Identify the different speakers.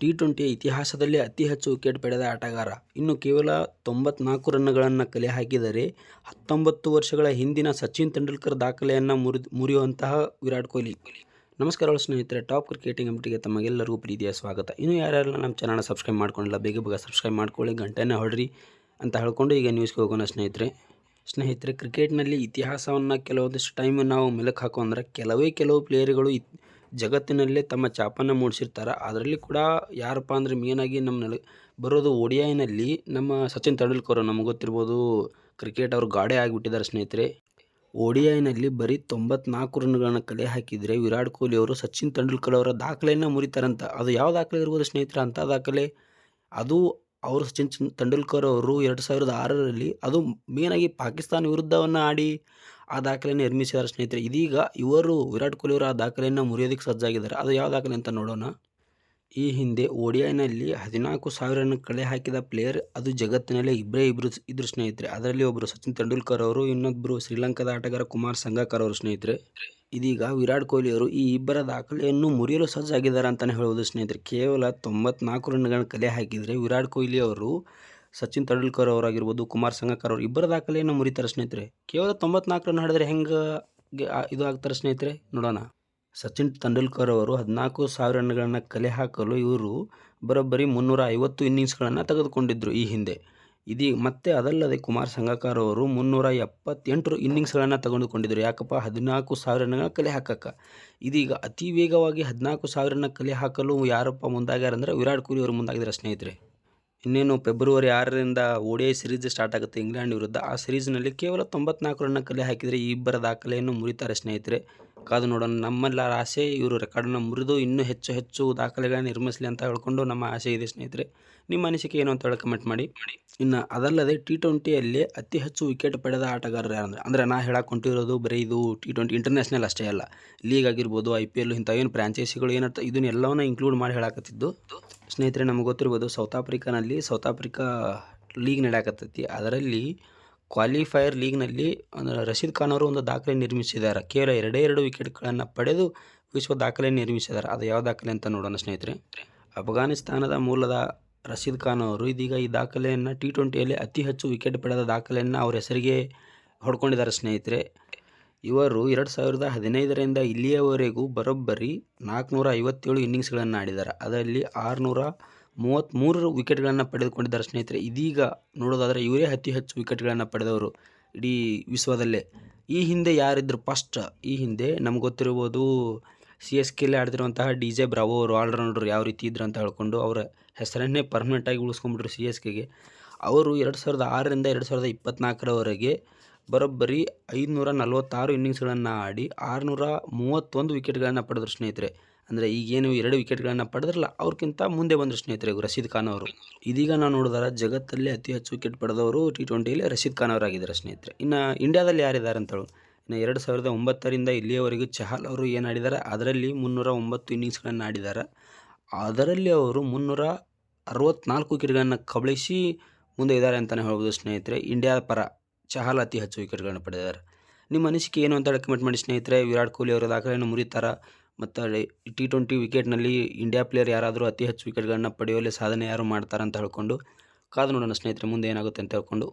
Speaker 1: T20 ಇತಿಹಾಸದಲ್ಲೇ ಅತಿ ಹೆಚ್ಚು ವಿಕೆಟ್ ಪಡೆದ ಆಟಗಾರ. ಇನ್ನು ಕೇವಲ 94 ರನ್ನುಗಳನ್ನು ಕಲೆ ಹಾಕಿದರೆ 19 ವರ್ಷಗಳ ಹಿಂದಿನ ಸಚಿನ್ ತೆಂಡೂಲ್ಕರ್ ದಾಖಲೆಯನ್ನು ಮುರಿಯುವಂತಹ ವಿರಾಟ್ ಕೊಹ್ಲಿ. ನಮಸ್ಕಾರಗಳು ಸ್ನೇಹಿತರೆ, ಟಾಪ್ ಕ್ರಿಕೆಟಿಂಗ್ ಅಪ್ಡೇಟ್ಗೆ ತಮಗೆಲ್ಲರಿಗೂ ಪ್ರೀತಿಯ ಸ್ವಾಗತ. ಇನ್ನು ಯಾರೆಲ್ಲ ನಮ್ಮ ಚಾನಲ್ನ ಸಬ್ಸ್ಕ್ರೈಬ್ ಮಾಡ್ಕೊಂಡಿಲ್ಲ, ಬೇಗ ಸಬ್ಸ್ಕ್ರೈಬ್ ಮಾಡ್ಕೊಳ್ಳಿ, ಗಂಟೆನ ಹೊಡ್ರಿ ಅಂತ ಹೇಳ್ಕೊಂಡು ಈಗ ನ್ಯೂಸ್ಗೆ ಹೋಗೋಣ ಸ್ನೇಹಿತರೆ. ಕ್ರಿಕೆಟ್ನಲ್ಲಿ ಇತಿಹಾಸವನ್ನು ಕೆಲವೊಂದಿಷ್ಟು ಟೈಮ್ ನಾವು ಮೆಲುಕು ಹಾಕೋ ಅಂದ್ರೆ ಕೆಲವು ಪ್ಲೇಯರ್ಗಳು ಜಗತ್ತಿನಲ್ಲೇ ತಮ್ಮ ಛಾಪನ್ನು ಮೂಡಿಸಿರ್ತಾರೆ. ಅದರಲ್ಲಿ ಕೂಡ ಯಾರಪ್ಪ ಅಂದರೆ ಮೇನಾಗಿ ನಮ್ಮ ಬರೋದು ODIನಲ್ಲಿ ನಮ್ಮ ಸಚಿನ್ ತೆಂಡೂಲ್ಕರ್. ನಮಗೆ ಗೊತ್ತಿರ್ಬೋದು, ಕ್ರಿಕೆಟ್ ಅವರು ಗಾಡೆ ಆಗಿಬಿಟ್ಟಿದ್ದಾರೆ ಸ್ನೇಹಿತರೆ. ODIನಲ್ಲಿ ಬರೀ 94 ರನ್ನುಗಳನ್ನು ಕಲೆ ಹಾಕಿದರೆ ವಿರಾಟ್ ಕೊಹ್ಲಿ ಅವರು ಸಚಿನ್ ತೆಂಡೂಲ್ಕರ್ ಅವರ ದಾಖಲೆಯನ್ನು ಮುರಿತಾರಂತ. ಅದು ಯಾವ ದಾಖಲೆ ಇರ್ಬೋದು ಸ್ನೇಹಿತರೆ? ಅಂಥ ದಾಖಲೆ ಅದು ಅವರು ಸಚಿನ್ ತೆಂಡೂಲ್ಕರ್ ಅವರು 2006ರಲ್ಲಿ ಅದು ಮೇನಾಗಿ ಪಾಕಿಸ್ತಾನ ವಿರುದ್ಧವನ್ನು ಆಡಿ ಆ ದಾಖಲೆಯನ್ನು ನಿರ್ಮಿಸಿದ್ದಾರೆ ಸ್ನೇಹಿತರೆ. ಇದೀಗ ಇವರು ವಿರಾಟ್ ಕೊಹ್ಲಿ ಅವರು ಆ ದಾಖಲೆಯನ್ನು ಮುರಿಯೋದಕ್ಕೆ ಸಜ್ಜಾಗಿದ್ದಾರೆ. ಅದು ಯಾವ ದಾಖಲೆ ಅಂತ ನೋಡೋಣ. ಈ ಹಿಂದೆ ODIನಲ್ಲಿ 14,000 ರನ್ ಕಲೆ ಹಾಕಿದ ಪ್ಲೇಯರ್ ಅದು ಜಗತ್ತಿನಲ್ಲೇ ಇಬ್ಬರು ಇದ್ರು ಸ್ನೇಹಿತರೆ. ಅದರಲ್ಲಿ ಒಬ್ಬರು ಸಚಿನ್ ತೆಂಡೂಲ್ಕರ್ ಅವರು, ಇನ್ನೊಬ್ಬರು ಶ್ರೀಲಂಕಾದ ಆಟಗಾರ ಕುಮಾರ್ ಸಂಗಕ್ಕರ ಅವರು ಸ್ನೇಹಿತರೆ. ಇದೀಗ ವಿರಾಟ್ ಕೊಹ್ಲಿ ಅವರು ಈ ಇಬ್ಬರ ದಾಖಲೆಯನ್ನು ಮುರಿಯಲು ಸಜ್ಜಾಗಿದ್ದಾರೆ ಅಂತಲೇ ಹೇಳ್ಬೋದು ಸ್ನೇಹಿತರೆ. ಕೇವಲ 94 ರನ್ಗಳನ್ನು ಕಲೆ ಹಾಕಿದರೆ ವಿರಾಟ್ ಕೊಹ್ಲಿ ಅವರು ಸಚಿನ್ ತೆಂಡೂಲ್ಕರ್ ಅವರಾಗಿರ್ಬೋದು, ಕುಮಾರ್ ಸಂಗಕ್ಕರ ಅವರು ಇಬ್ಬರ ದಾಖಲೆಯನ್ನು ಮುರಿತಾರೆ ಸ್ನೇಹಿತರೆ. ಕೇವಲ 94 ರನ್ ಹಾಡಿದ್ರೆ ಹೆಂಗೆ ಇದು ಆಗ್ತಾರೆ ಸ್ನೇಹಿತರೆ? ನೋಡೋಣ. ಸಚಿನ್ ತೆಂಡೂಲ್ಕರ್ ಅವರು 14,000 ರನ್ಗಳನ್ನು ಕಲೆ ಹಾಕಲು ಇವರು ಬರೋಬ್ಬರಿ 350 ಇನ್ನಿಂಗ್ಸ್ಗಳನ್ನು ತೆಗೆದುಕೊಂಡಿದ್ದರು ಈ ಹಿಂದೆ. ಇದೀಗ ಮತ್ತೆ ಅದಲ್ಲದೆ ಕುಮಾರ್ ಸಂಗಕ್ಕರ ಅವರು 378 ಇನ್ನಿಂಗ್ಸ್ಗಳನ್ನು ತೆಗೆದುಕೊಂಡಿದ್ದರು. ಯಾಕಪ್ಪ? 14,000 ರನ್ಗಳ ಕಲೆ ಹಾಕಕ್ಕೆ. ಇದೀಗ ಅತಿ ವೇಗವಾಗಿ 14,000 ರನ್ನ ಕಲೆ ಹಾಕಲು ಯಾರಪ್ಪ ಮುಂದಾಗ್ಯಾರ ಅಂದರೆ ವಿರಾಟ್ ಕೊಹ್ಲಿ ಅವರು ಮುಂದಾಗಿದ್ದಾರೆ ಸ್ನೇಹಿತರೆ. ಇನ್ನೇನು ಫೆಬ್ರವರಿ 6ರಿಂದ ODI ಸೀರೀಸ್ ಸ್ಟಾರ್ಟ್ ಆಗುತ್ತೆ ಇಂಗ್ಲೆಂಡ್ ವಿರುದ್ಧ. ಆ ಸೀರೀಸ್ನಲ್ಲಿ ಕೇವಲ 94 ರನ್ನ ಕಲೆ ಹಾಕಿದರೆ ಈ ಇಬ್ಬರ ದಾಖಲೆಯನ್ನು ಮುರಿತಾರೆ ಸ್ನೇಹಿತರೆ. ಕಾದು ನೋಡೋಣ. ನಮ್ಮೆಲ್ಲರ ಆಸೆ ಇವರು ರೆಕಾರ್ಡನ್ನು ಮುರಿದು ಇನ್ನೂ ಹೆಚ್ಚು ದಾಖಲೆಗಳನ್ನು ನಿರ್ಮಿಸಲಿ ಅಂತ ಹೇಳ್ಕೊಂಡು ನಮ್ಮ ಆಸೆ ಇದೆ ಸ್ನೇಹಿತರೆ. ನಿಮ್ಮ ಅನಿಸಿಕೆ ಏನು ಅಂತ ಹೇಳಿ ಕಮೆಂಟ್ ಮಾಡಿ. ಇನ್ನು ಅದಲ್ಲದೆ T20ಯಲ್ಲಿ ಅತಿ ಹೆಚ್ಚು ವಿಕೆಟ್ ಪಡೆದ ಆಟಗಾರರು ಯಾರಂದರೆ ಅಂದರೆ ನಾ ಹೇಳಕ್ಕೆ ಹೊಂಟಿರೋದು ಬರೀ ಇದು T20 ಇಂಟರ್ನ್ಯಾಷನಲ್ ಅಷ್ಟೇ ಅಲ್ಲ, ಲೀಗ್ ಆಗಿರ್ಬೋದು, IPL ಇಂಥ ಏನು ಫ್ರಾಂಚೈಸಿಗಳು ಏನರ್ಥ ಇದನ್ನೆಲ್ಲವನ್ನ ಇನ್ಕ್ಲೂಡ್ ಮಾಡಿ ಹೇಳಕತ್ತಿದ್ದು ಸ್ನೇಹಿತರೆ. ನಮಗೆ ಗೊತ್ತಿರ್ಬೋದು, ಸೌತ್ ಆಫ್ರಿಕಾ ಲೀಗ್ ನಡೆಯಕತ್ತೈತಿ. ಅದರಲ್ಲಿ ಕ್ವಾಲಿಫೈಯರ್ ಲೀಗ್ನಲ್ಲಿ ಅಂದರೆ ರಶೀದ್ ಖಾನ್ ಅವರು ಒಂದು ದಾಖಲೆ ನಿರ್ಮಿಸಿದ್ದಾರೆ. ಕೇವಲ 2 ವಿಕೆಟ್ಗಳನ್ನು ಪಡೆದು ವಿಶ್ವ ದಾಖಲೆ ನಿರ್ಮಿಸಿದ್ದಾರೆ. ಅದು ಯಾವ ದಾಖಲೆ ಅಂತ ನೋಡೋಣ ಸ್ನೇಹಿತರೆ. ಅಫ್ಘಾನಿಸ್ತಾನದ ಮೂಲದ ರಶೀದ್ ಖಾನ್ ಅವರು ಇದೀಗ ಈ ದಾಖಲೆಯನ್ನು T20ಯಲ್ಲಿ ಅತಿ ಹೆಚ್ಚು ವಿಕೆಟ್ ಪಡೆದ ದಾಖಲೆಯನ್ನು ಅವ್ರ ಹೆಸರಿಗೆ ಹೊಡ್ಕೊಂಡಿದ್ದಾರೆ ಸ್ನೇಹಿತರೆ. ಇವರು 2015ರಿಂದ ಇಲ್ಲಿಯವರೆಗೂ ಬರೋಬ್ಬರಿ 457 ಇನ್ನಿಂಗ್ಸ್ಗಳನ್ನು ಆಡಿದ್ದಾರೆ. ಅದರಲ್ಲಿ 633 ವಿಕೆಟ್ಗಳನ್ನು ಪಡೆದುಕೊಂಡಿದ್ದಾರೆ ಸ್ನೇಹಿತರೆ. ಇದೀಗ ನೋಡೋದಾದರೆ ಇವರೇ ಅತಿ ಹೆಚ್ಚು ವಿಕೆಟ್ಗಳನ್ನು ಪಡೆದವರು ಇಡೀ ವಿಶ್ವದಲ್ಲೇ. ಈ ಹಿಂದೆ ಯಾರಿದ್ರು ಫಸ್ಟ್? ಈ ಹಿಂದೆ ನಮ್ಗೆ ಗೊತ್ತಿರ್ಬೋದು, CSKಲ್ಲಿ ಆಡ್ತಿರುವಂತಹ DJ ಬ್ರಾವೋ ಅವರು ಆಲ್ರೌಂಡರ್ ಯಾವ ರೀತಿ ಇದ್ರು ಅಂತ ಹೇಳ್ಕೊಂಡು ಅವರ ಹೆಸರನ್ನೇ ಪರ್ಮನೆಂಟಾಗಿ ಉಳಿಸ್ಕೊಂಡ್ಬಿಟ್ರು CSKಗೆ. ಅವರು 2006ರಿಂದ 2024ರವರೆಗೆ ಬರೋಬ್ಬರಿ 546 ಇನ್ನಿಂಗ್ಸ್ಗಳನ್ನು ಆಡಿ 631 ವಿಕೆಟ್ಗಳನ್ನು ಪಡೆದ್ರು ಸ್ನೇಹಿತರೆ. ಅಂದರೆ ಈಗೇನು 2 ವಿಕೆಟ್ಗಳನ್ನು ಪಡೆದ್ರಲ್ಲ ಅವ್ರಿಗಿಂತ ಮುಂದೆ ಬಂದರು ಸ್ನೇಹಿತರೆ ರಶೀದ್ ಖಾನ್ ಅವರು. ಇದೀಗ ನಾವು ನೋಡಿದ್ರೆ ಜಗತ್ತಲ್ಲೇ ಅತಿ ಹೆಚ್ಚು ವಿಕೆಟ್ ಪಡೆದವರು T20ಯಲ್ಲಿ ರಶೀದ್ ಖಾನ್ ಅವರಾಗಿದ್ದಾರೆ ಸ್ನೇಹಿತರೆ. ಇನ್ನು ಇಂಡಿಯಾದಲ್ಲಿ ಯಾರಿದ್ದಾರೆ ಅಂತ ಹೇಳಿ, ಇನ್ನು 2009ರಿಂದ ಇಲ್ಲಿಯವರೆಗೂ ಚಹಲ್ ಅವರು ಏನು ಆಡಿದ್ದಾರೆ ಅದರಲ್ಲಿ 309 ಇನ್ನಿಂಗ್ಸ್ಗಳನ್ನು ಆಡಿದ್ದಾರೆ. ಅದರಲ್ಲಿ ಅವರು 364 ವಿಕೆಟ್ಗಳನ್ನು ಕಬಳಿಸಿ ಮುಂದೆ ಇದ್ದಾರೆ ಅಂತಲೇ ಹೇಳ್ಬೋದು ಸ್ನೇಹಿತರೆ. ಇಂಡಿಯಾದ ಪರ ಚಹಲ್ ಅತಿ ಹೆಚ್ಚು ವಿಕೆಟ್ಗಳನ್ನು ಪಡೆದಿದ್ದಾರೆ. ನಿಮ್ಮ ಅನಿಸಿಕೆ ಏನು ಅಂತ ಹೇಳಿ ಕಮೆಂಟ್ ಮಾಡಿ ಸ್ನೇಹಿತರೆ. ವಿರಾಟ್ ಕೊಹ್ಲಿ ಅವರ ದಾಖಲೆಯನ್ನು ಮುರಿತಾರ ಮತ್ತು T20 ವಿಕೆಟ್ನಲ್ಲಿ ಇಂಡಿಯಾ ಪ್ಲೇಯರ್ ಯಾರಾದರೂ ಅತಿ ಹೆಚ್ಚು ವಿಕೆಟ್ಗಳನ್ನು ಪಡೆಯುವಲ್ಲಿ ಸಾಧನೆ ಯಾರು ಮಾಡ್ತಾರೆ ಅಂತ ಹೇಳ್ಕೊಂಡು ಕಾದು ನೋಡೋಣ ಸ್ನೇಹಿತರೆ, ಮುಂದೆ ಏನಾಗುತ್ತೆ ಅಂತ ಹೇಳ್ಕೊಂಡು.